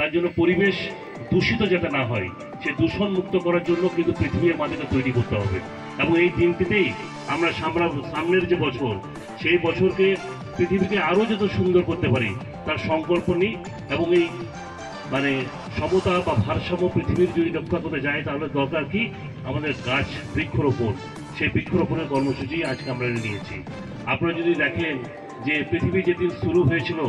তার জন্য পরিবেশ দূষিত যাতে না হয় সে দূষণ মুক্ত করার জন্য কিন্তু পৃথিবী আমাদেরকে তৈরি করতে হবে। এবং এই দিনটিতেই আমরা সামনের যে বছর সেই বছরকে পৃথিবীকে আরও যত সুন্দর করতে পারি তার সংকল্প নিই। এবং এই মানে সমতা বা ভারসাম্য পৃথিবীর যদি রক্ষা করতে যায় তাহলে দরকার কি আমাদের গাছ বৃক্ষরোপণ। সেই বৃক্ষরোপণের কর্মসূচি আজকে আমরা নিয়েছি। আপনারা যদি দেখেন যে পৃথিবী যেদিন শুরু হয়েছিল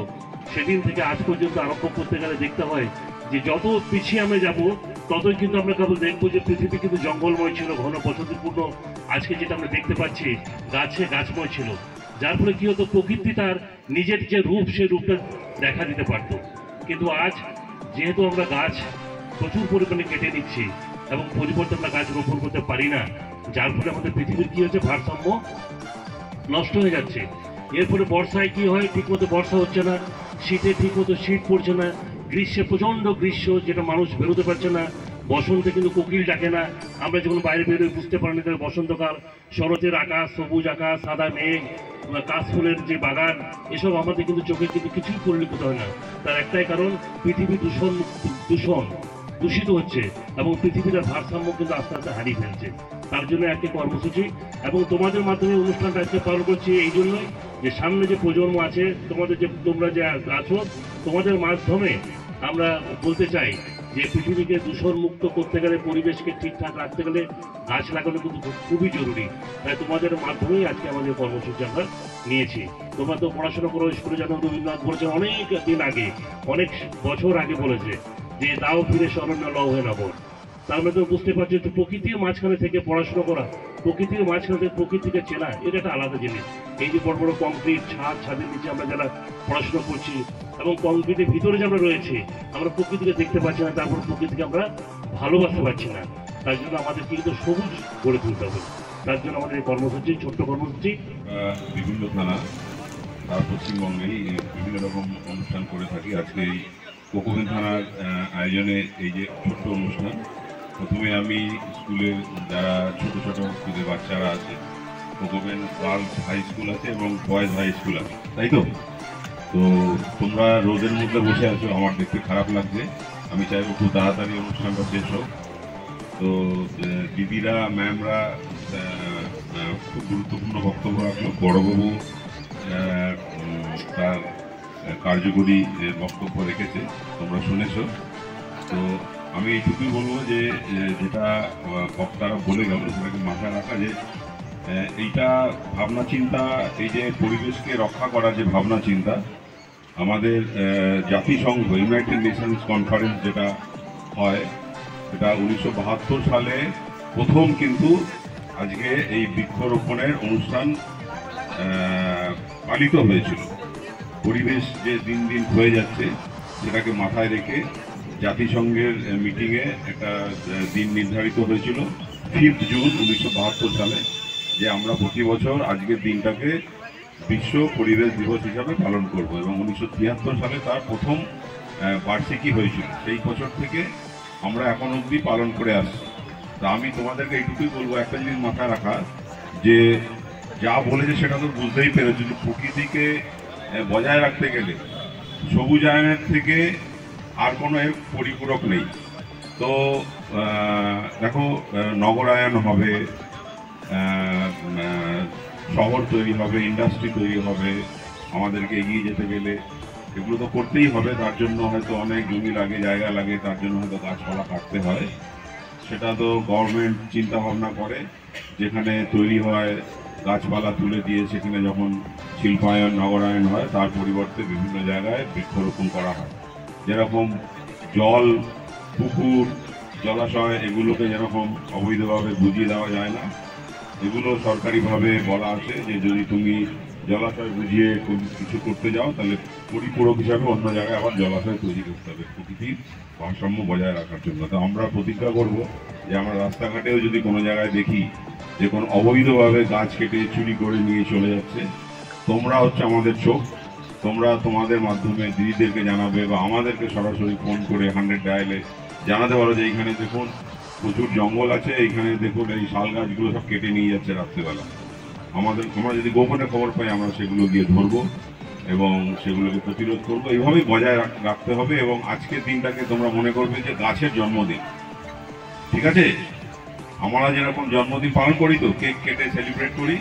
সেদিন থেকে আজ পর্যন্ত আরম্ভ করতে গেলে দেখতে হয় যে যত পিছিয়ে আমরা যাব ততই কিন্তু আমরা কেবল দেখবো যে পৃথিবী কিন্তু জঙ্গলময় ছিল, ঘন বসতিপূর্ণ। আজকে যেটা আমরা দেখতে পাচ্ছি গাছময় ছিল, যার ফলে কি হতো প্রকৃতি তার নিজের যে রূপ সেই রূপটা দেখা দিতে পারত। কিন্তু আজ যেহেতু আমরা গাছ প্রচুর পরিমাণে কেটে নিচ্ছি এবং পরিবর্তে আমরা গাছ রোপণ করতে পারি না, যার ফলে আমাদের পৃথিবীর কি হচ্ছে ভারসাম্য নষ্ট হয়ে যাচ্ছে। এরপরে বর্ষায় কি হয়, ঠিকমতো বর্ষা হচ্ছে না, শীতে ঠিকমতো শীত পড়ছে না, গ্রীষ্মে প্রচণ্ড গ্রীষ্ম যেটা মানুষ বেরোতে পারছে না, বসন্তে কিন্তু কোকিল ডাকে না। আমরা যখন বাইরে বেরোই বুঝতে পারি না তাহলে বসন্তকাল, শরতের আকাশ, সবুজ আকাশ, সাদা মেঘ, কাশফুলের যে বাগান, এসব আমাদের কিন্তু চোখে কিন্তু কিছুই পরিলক্ষিত হয় না। তার একটাই কারণ পৃথিবী দূষিত হচ্ছে এবং পৃথিবীর ভারসাম্য কিন্তু আস্তে আস্তে হারিয়ে ফেলছে। তার জন্য একটি কর্মসূচি এবং তোমাদের মাধ্যমে অনুষ্ঠানটা আজকে পালন করছি এই জন্যই যে সামনে যে প্রজন্ম আছে তোমরা যে আছো, তোমাদের মাধ্যমে আমরা বলতে চাই যে পৃথিবীকে দূষণ মুক্ত করতে গেলে, পরিবেশকে ঠিকঠাক রাখতে গেলে গাছ লাগানো কিন্তু খুবই জরুরি। তাই তোমাদের মাধ্যমেই আজকে আমাদের কর্মসূচি আমরা নিয়েছি। তোমরা তো পড়াশোনা করো, স্কুলে জানো রবীন্দ্রনাথ বলেছেন অনেক দিন আগে, অনেক বছর আগে বলেছে যে দাও ফিরে শরণ্য লও হে নবর। তার মধ্যে বুঝতে পারছি যে প্রকৃতির মাঝখানে থেকে পড়াশোনা করা, প্রকৃতির মাঝখানে থেকে প্রকৃতিকে চেনা, এটা একটা আলাদা জিনিস। এই যে বড় বড় কংক্রিট ছাদের নিচে আমরা যারা পড়াশোনা করছি এবং কংক্রিটের ভিতরে যে আমরা রয়েছি, আমরা প্রকৃতিকে দেখতে পাচ্ছি না, তারপর প্রকৃতিকে আমরা ভালোবাসতে পারছি না। তার জন্য আমাদেরকে কিন্তু সবুজ গড়ে তুলতে হবে। তার জন্য আমাদের এই কর্মসূচি, ছোট্ট কর্মসূচি বিভিন্ন থানা আর পশ্চিমবঙ্গেই বিভিন্ন রকম অনুষ্ঠান করে থাকি। আজকে এই কোকোবেন থানার আয়োজনে এই যে ছোট্ট অনুষ্ঠান, প্রথমে আমি স্কুলের যারা ছোট ছোট স্কুলের বাচ্চারা আছে, কোকোবেন গার্লস হাই স্কুল আছে এবং বয়েজ হাই স্কুল আছে, তাই তো তোমরা রোদের মধ্যে বসে আছো, আমার দেখতে খারাপ লাগছে। আমি চাইবো খুব তাড়াতাড়ি অনুষ্ঠানটা শেষ হোক। তো দিদিরা ম্যামরা খুব গুরুত্বপূর্ণ বক্তব্য রাখলো। বড়বাবু তার কার্যকরী বক্তব্য রেখেছে, তোমরা শুনেছ। তো আমি এইটুকুই বলবো যে যেটা বক্তারা বলে গেল সেটাকে মাথায় রাখা, যে এইটা ভাবনা চিন্তা, এই যে পরিবেশকে রক্ষা করার যে ভাবনা চিন্তা, আমাদের জাতিসংঘ ইউনাইটেড নেশনস কনফারেন্স যেটা হয়, এটা 1972 সালে প্রথম কিন্তু আজকে এই বৃক্ষরোপণের অনুষ্ঠান পালিত হয়েছিল। পরিবেশ যে দিন দিন হয়ে যাচ্ছে সেটাকে মাথায় রেখে জাতিসংঘের মিটিংয়ে একটা দিন নির্ধারিত হয়েছিল 5 জুন 1972 সালে, যে আমরা প্রতি বছর আজকের দিনটাকে বিশ্ব পরিবেশ দিবস হিসাবে পালন করব। এবং 1973 সালে তার প্রথম বার্ষিকী হয়েছিল। সেই বছর থেকে আমরা এখন অবধি পালন করে আসছি। তা আমি তোমাদেরকে এইটুকুই বলবো, একটা জিনিস মাথায় রাখা, যে যা বলেছে সেটা তো বুঝতেই পেরেছো যে প্রকৃতিকে বজায় রাখতে গেলে সবুজায়নের থেকে আর কোনো এর পরিপূরক নেই। তো দেখো, নগরায়ন হবে, শহর তৈরি হবে, ইন্ডাস্ট্রি তৈরি হবে, আমাদেরকে এগিয়ে যেতে গেলে এগুলো তো করতেই হবে। তার জন্য হয়তো অনেক জমি লাগে, জায়গা লাগে, তার জন্য হয়তো গাছপালা কাটতে হয়। সেটা তো গভর্নমেন্ট চিন্তা ভাবনা করে, যেখানে তৈরি হয় গাছপালা তুলে দিয়ে সেখানে যখন শিল্পায়ন, নগরায়ন হয়, তার পরিবর্তে বিভিন্ন জায়গায় বৃক্ষরোপণ করা হয়। যেরকম জল, পুকুর, জলাশয়, এগুলোকে যেরকম অবৈধভাবে বুঝিয়ে দেওয়া যায় না, এগুলো সরকারিভাবে বলা আছে যে যদি তুমি জলাশয় বুঝিয়ে কিছু করতে যাও তাহলে পরিপূরক হিসাবে অন্য জায়গায় আবার জলাশয় তৈরি করতে হবে প্রকৃতির ভারসাম্য বজায় রাখার জন্য। তো আমরা প্রতিজ্ঞা করব যে আমরা রাস্তাঘাটেও যদি কোনো জায়গায় দেখি যে কোনো অবৈধভাবে গাছ কেটে চুরি করে নিয়ে চলে যাচ্ছে, তোমরা হচ্ছে আমাদের চোখ, তোমরা তোমাদের মাধ্যমে দিদিদেরকে জানাবে বা আমাদেরকে সরাসরি ফোন করে 100 ডায়ালে জানাতে পারো যে এইখানে দেখুন প্রচুর জঙ্গল আছে, এইখানে দেখুন এই শাল গাছগুলো সব কেটে নিয়ে যাচ্ছে রাত্রেবেলা। আমরা যদি গোপনে খবর পাই আমরা সেগুলো গিয়ে ধরবো এবং সেগুলোকে প্রতিরোধ করবো। এইভাবেই বজায় রাখতে হবে। এবং আজকের দিনটাকে তোমরা মনে করবে যে গাছের জন্মদিন, ঠিক আছে? আমরা যেরকম জন্মদিন পালন করি, তো কেক কেটে সেলিব্রেট করি,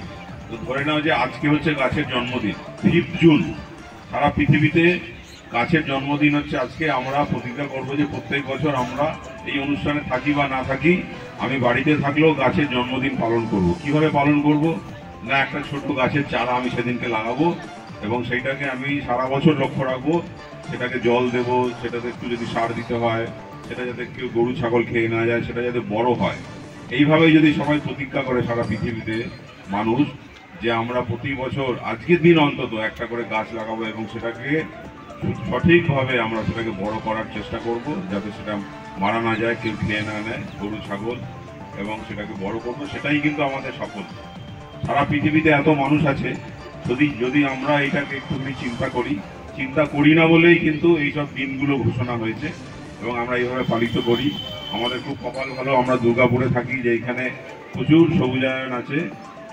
তো ধরে নাও যে আজকে হচ্ছে গাছের জন্মদিন, 5 জুন। সারা পৃথিবীতে গাছের জন্মদিন হচ্ছে আজকে। আমরা প্রতিজ্ঞা করবো যে প্রত্যেক বছর আমরা এই অনুষ্ঠানে থাকি বা না থাকি, আমি বাড়িতে থাকলেও গাছের জন্মদিন পালন করব। কিভাবে পালন করব? না, একটা ছোট গাছের চারা আমি সেদিনকে লাগাবো এবং সেইটাকে আমি সারা বছর লক্ষ্য রাখবো, সেটাকে জল দেব, সেটাতে একটু যদি সার দিতে হয়, সেটা যাতে কেউ গরু ছাগল খেয়ে না যায়, সেটা যাতে বড় হয়। এইভাবে যদি সবাই প্রতিজ্ঞা করে সারা পৃথিবীতে মানুষ, যে আমরা প্রতি বছর আজকের দিন অন্তত একটা করে গাছ লাগাবো এবং সেটাকে সঠিকভাবে আমরা সেটাকে বড় করার চেষ্টা করব, যাতে সেটা মারা না যায়, কেউ খেয়ে না নেয় গরু ছাগল, এবং সেটাকে বড় করবো, সেটাই কিন্তু আমাদের সফল। সারা পৃথিবীতে এত মানুষ আছে, যদি আমরা এটাকে একটুখানি চিন্তা করি না বলেই কিন্তু এইসব দিনগুলো ঘোষণা হয়েছে এবং আমরা এইভাবে পালিত করি। আমাদের খুব কপাল ভালো, আমরা দুর্গাপুরে থাকি, যে এখানে প্রচুর সবুজায়ন আছে।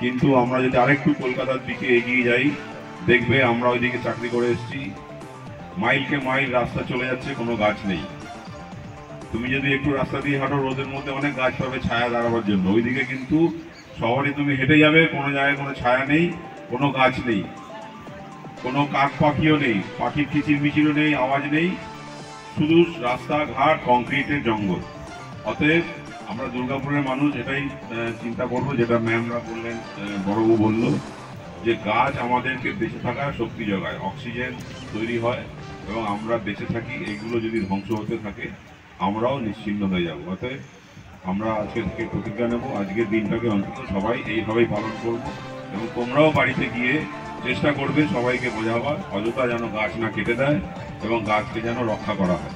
কিন্তু আমরা যদি আরেকটু কলকাতার দিকে এগিয়ে যাই, দেখবে আমরা ওইদিকে চাকরি করে এসেছি, মাইলকে মাইল রাস্তা চলে যাচ্ছে, কোনো গাছ নেই। তুমি যদি একটু রাস্তা দিয়ে হাঁটো, রোদের মধ্যে অনেক গাছ পাবে ছায়া দাঁড়াবার জন্য। ওইদিকে কিন্তু শহরে তুমি হেঁটে যাবে, কোনো জায়গায় কোনো ছায়া নেই, কোনো গাছ নেই, কোনো কাক পাখিও নেই, পাখির কিচিরমিচিরও নেই, আওয়াজ নেই, শুধু রাস্তাঘাট, কংক্রিটের জঙ্গল। অতএব আমরা দুর্গাপুরের মানুষ এটাই চিন্তা করবো, যেটা ম্যামরা বললেন, বড়বাবু বলল, যে গাছ আমাদেরকে বেঁচে থাকার শক্তি যোগায়, অক্সিজেন তৈরি হয় এবং আমরা বেঁচে থাকি। এগুলো যদি ধ্বংস হতে থাকে, আমরাও নিশ্চিন্ন হয়ে যাব। অতএব আমরা আজকে থেকে প্রতিজ্ঞা নেব, আজকের দিনটাকে অন্তত সবাই এইভাবেই পালন করব এবং তোমরাও বাড়িতে গিয়ে চেষ্টা করবে সবাইকে বোঝাবার, অযথা যেন গাছ না কেটে দেয় এবং গাছকে যেন রক্ষা করা হয়।